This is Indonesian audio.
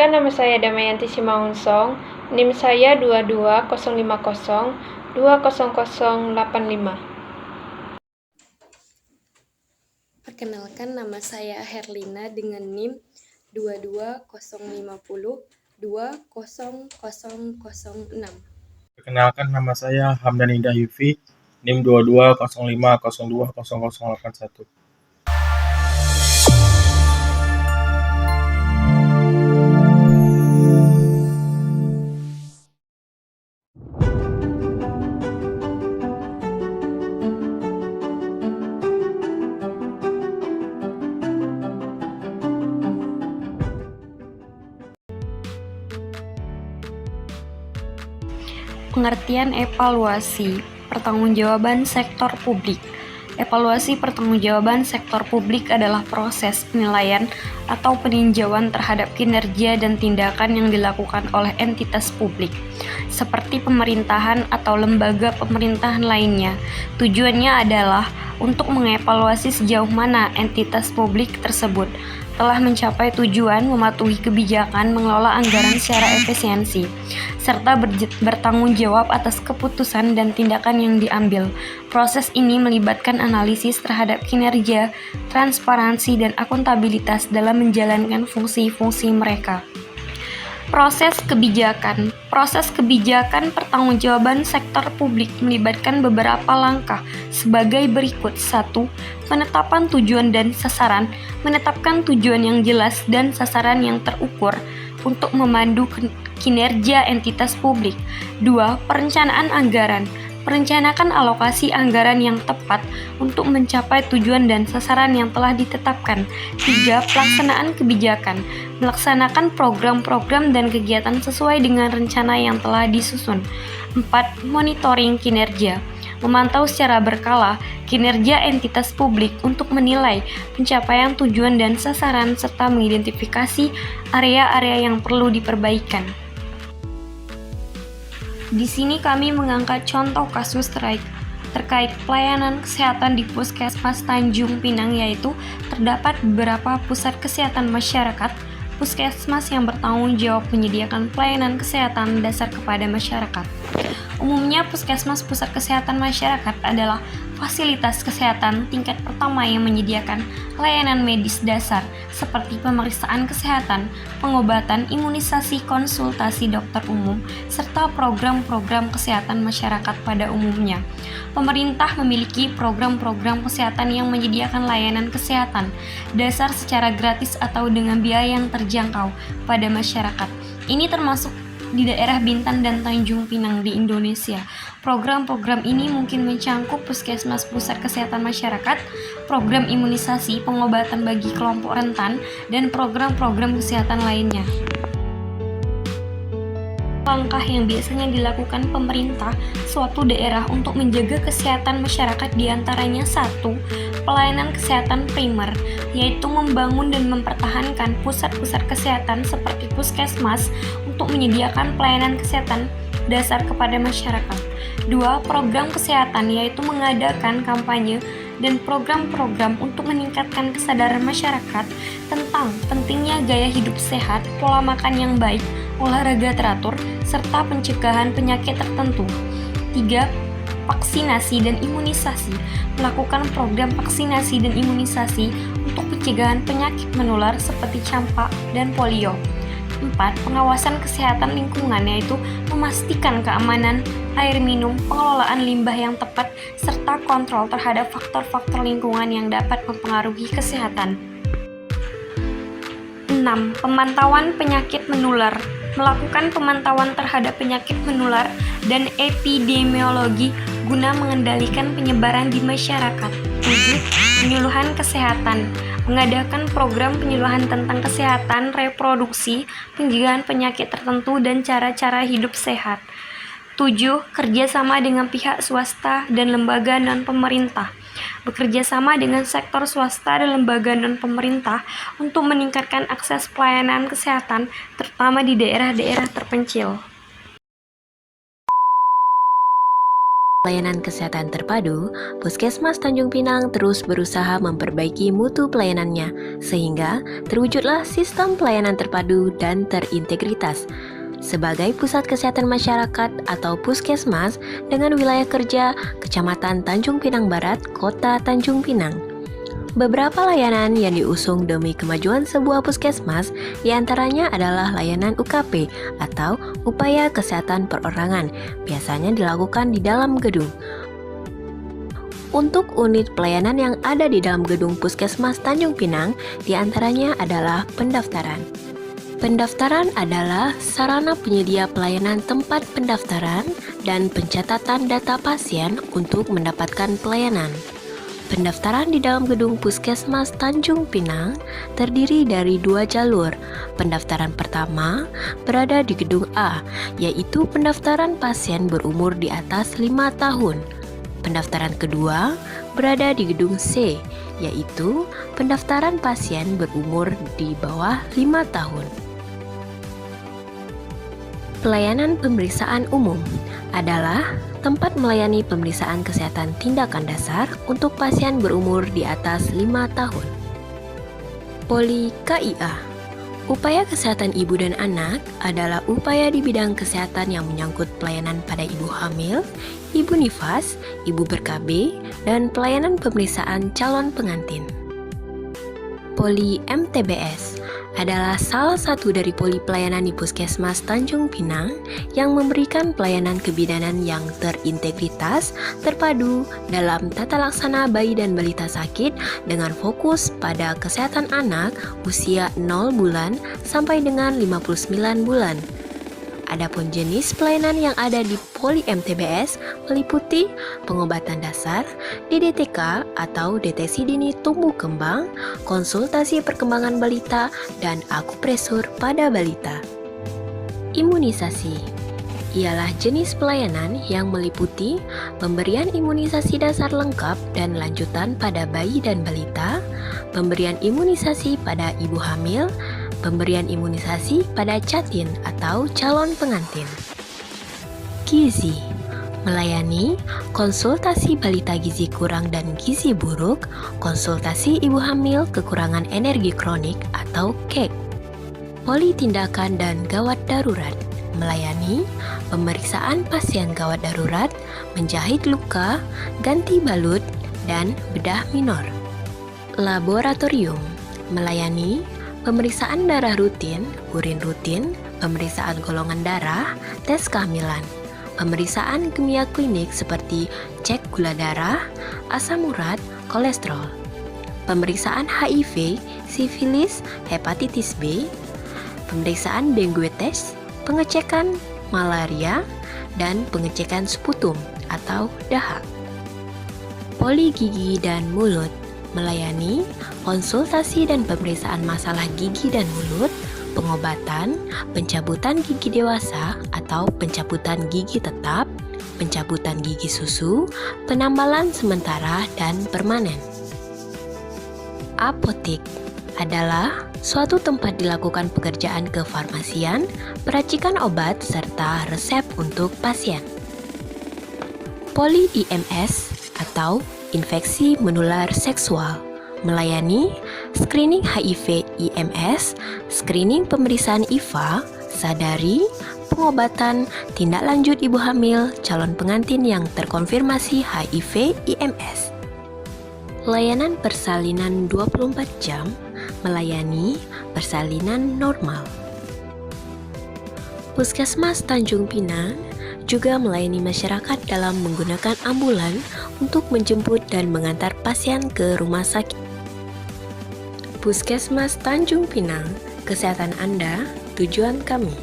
Perkenalkan, nama saya Damayanti Simangunsong, NIM saya 22050200085. Perkenalkan, nama saya Herlina dengan NIM 22050200006. Perkenalkan, nama saya Hamdan Indah Yufi, NIM 2205020081. Pengertian evaluasi pertanggungjawaban sektor publik. Evaluasi pertanggungjawaban sektor publik adalah proses penilaian atau peninjauan terhadap kinerja dan tindakan yang dilakukan oleh entitas publik, seperti pemerintahan atau lembaga pemerintahan lainnya. Tujuannya adalah untuk mengevaluasi sejauh mana entitas publik tersebut telah mencapai tujuan mematuhi kebijakan mengelola anggaran secara efisiensi, serta bertanggung jawab atas keputusan dan tindakan yang diambil. Proses ini melibatkan analisis terhadap kinerja, transparansi, dan akuntabilitas dalam menjalankan fungsi-fungsi mereka. Proses kebijakan pertanggungjawaban sektor publik melibatkan beberapa langkah sebagai berikut. 1. Penetapan tujuan dan sasaran. Menetapkan tujuan yang jelas dan sasaran yang terukur untuk memandu kinerja entitas publik. 2. Perencanaan anggaran. Merencanakan alokasi anggaran yang tepat untuk mencapai tujuan dan sasaran yang telah ditetapkan. 3. Pelaksanaan kebijakan. Melaksanakan program-program dan kegiatan sesuai dengan rencana yang telah disusun. 4. Monitoring kinerja. Memantau secara berkala kinerja entitas publik untuk menilai pencapaian tujuan dan sasaran serta mengidentifikasi area-area yang perlu diperbaikan. Di sini kami mengangkat contoh kasus terkait pelayanan kesehatan di Puskesmas Tanjung Pinang, yaitu terdapat beberapa pusat kesehatan masyarakat, puskesmas yang bertanggung jawab menyediakan pelayanan kesehatan dasar kepada masyarakat. Umumnya, puskesmas pusat kesehatan masyarakat adalah fasilitas kesehatan tingkat pertama yang menyediakan layanan medis dasar seperti pemeriksaan kesehatan, pengobatan, imunisasi, konsultasi dokter umum, serta program-program kesehatan masyarakat pada umumnya. Pemerintah memiliki program-program kesehatan yang menyediakan layanan kesehatan dasar secara gratis atau dengan biaya yang terjangkau pada masyarakat. Ini termasuk di daerah Bintan dan Tanjung Pinang di Indonesia. Program-program ini mungkin mencangkup puskesmas pusat kesehatan masyarakat, program imunisasi, pengobatan bagi kelompok rentan, dan program-program kesehatan lainnya. Langkah yang biasanya dilakukan pemerintah suatu daerah untuk menjaga kesehatan masyarakat diantaranya 1. Pelayanan kesehatan primer, yaitu membangun dan mempertahankan pusat-pusat kesehatan seperti puskesmas untuk menyediakan pelayanan kesehatan dasar kepada masyarakat. 2. Program kesehatan, yaitu mengadakan kampanye dan program-program untuk meningkatkan kesadaran masyarakat tentang pentingnya gaya hidup sehat, pola makan yang baik, olahraga teratur, serta pencegahan penyakit tertentu. 3. Vaksinasi dan imunisasi, melakukan program vaksinasi dan imunisasi untuk pencegahan penyakit menular seperti campak dan polio. 4. Pengawasan kesehatan lingkungan, yaitu memastikan keamanan air minum, pengelolaan limbah yang tepat, serta kontrol terhadap faktor-faktor lingkungan yang dapat mempengaruhi kesehatan. 6. Pemantauan penyakit menular, melakukan pemantauan terhadap penyakit menular dan epidemiologi guna mengendalikan penyebaran di masyarakat. 7. Penyuluhan kesehatan, mengadakan program penyuluhan tentang kesehatan reproduksi, pencegahan penyakit tertentu, dan cara-cara hidup sehat. 7. Kerjasama dengan pihak swasta dan lembaga non-pemerintah. Bekerja sama dengan sektor swasta dan lembaga non-pemerintah untuk meningkatkan akses pelayanan kesehatan, terutama di daerah-daerah terpencil. Pelayanan kesehatan terpadu, Puskesmas Tanjung Pinang terus berusaha memperbaiki mutu pelayanannya, sehingga terwujudlah sistem pelayanan terpadu dan terintegritas. Sebagai pusat kesehatan masyarakat atau Puskesmas dengan wilayah kerja Kecamatan Tanjung Pinang Barat, Kota Tanjung Pinang. Beberapa layanan yang diusung demi kemajuan sebuah puskesmas diantaranya adalah layanan UKP atau Upaya Kesehatan Perorangan, biasanya dilakukan di dalam gedung. Untuk unit pelayanan yang ada di dalam gedung Puskesmas Tanjung Pinang, diantaranya adalah pendaftaran. Pendaftaran adalah sarana penyedia pelayanan tempat pendaftaran dan pencatatan data pasien untuk mendapatkan pelayanan. Pendaftaran di dalam gedung Puskesmas Tanjung Pinang terdiri dari 2 jalur. Pendaftaran pertama berada di gedung A, yaitu pendaftaran pasien berumur di atas 5 tahun. Pendaftaran kedua berada di gedung C, yaitu pendaftaran pasien berumur di bawah 5 tahun. Pelayanan pemeriksaan umum adalah tempat melayani pemeriksaan kesehatan tindakan dasar untuk pasien berumur di atas 5 tahun. Poli KIA, upaya kesehatan ibu dan anak adalah upaya di bidang kesehatan yang menyangkut pelayanan pada ibu hamil, ibu nifas, ibu ber-KB, dan pelayanan pemeriksaan calon pengantin. Poli MTBS adalah salah satu dari poli pelayanan di Puskesmas Tanjung Pinang yang memberikan pelayanan kebidanan yang terintegritas, terpadu dalam tata laksana bayi dan balita sakit dengan fokus pada kesehatan anak usia 0 bulan sampai dengan 59 bulan. Adapun jenis pelayanan yang ada di Poli MTBS meliputi pengobatan dasar, DDTK atau deteksi dini tumbuh kembang, konsultasi perkembangan balita, dan akupresur pada balita. Imunisasi ialah jenis pelayanan yang meliputi pemberian imunisasi dasar lengkap dan lanjutan pada bayi dan balita, pemberian imunisasi pada ibu hamil, pemberian imunisasi pada catin atau calon pengantin. Gizi melayani konsultasi balita gizi kurang dan gizi buruk, konsultasi ibu hamil kekurangan energi kronik atau KEK. Poli tindakan dan gawat darurat melayani pemeriksaan pasien gawat darurat, menjahit luka, ganti balut, dan bedah minor. Laboratorium melayani pemeriksaan darah rutin, urin rutin, pemeriksaan golongan darah, tes kehamilan, pemeriksaan kimia klinik seperti cek gula darah, asam urat, kolesterol, pemeriksaan HIV, sifilis, hepatitis B, pemeriksaan dengue test, pengecekan malaria, dan pengecekan sputum atau dahak. Poli gigi dan mulut melayani konsultasi dan pemeriksaan masalah gigi dan mulut, pengobatan, pencabutan gigi dewasa atau pencabutan gigi tetap, pencabutan gigi susu, penambalan sementara dan permanen. Apotik adalah suatu tempat dilakukan pekerjaan kefarmasian, peracikan obat, serta resep untuk pasien. Poli IMS atau infeksi menular seksual melayani screening HIV IMS, screening pemeriksaan IVA, sadari, pengobatan, tindak lanjut ibu hamil, calon pengantin yang terkonfirmasi HIV IMS. Layanan persalinan 24 jam melayani persalinan normal. Puskesmas Tanjung Pinang juga melayani masyarakat dalam menggunakan ambulan untuk menjemput dan mengantar pasien ke rumah sakit. Puskesmas Tanjung Pinang, kesehatan Anda, tujuan kami.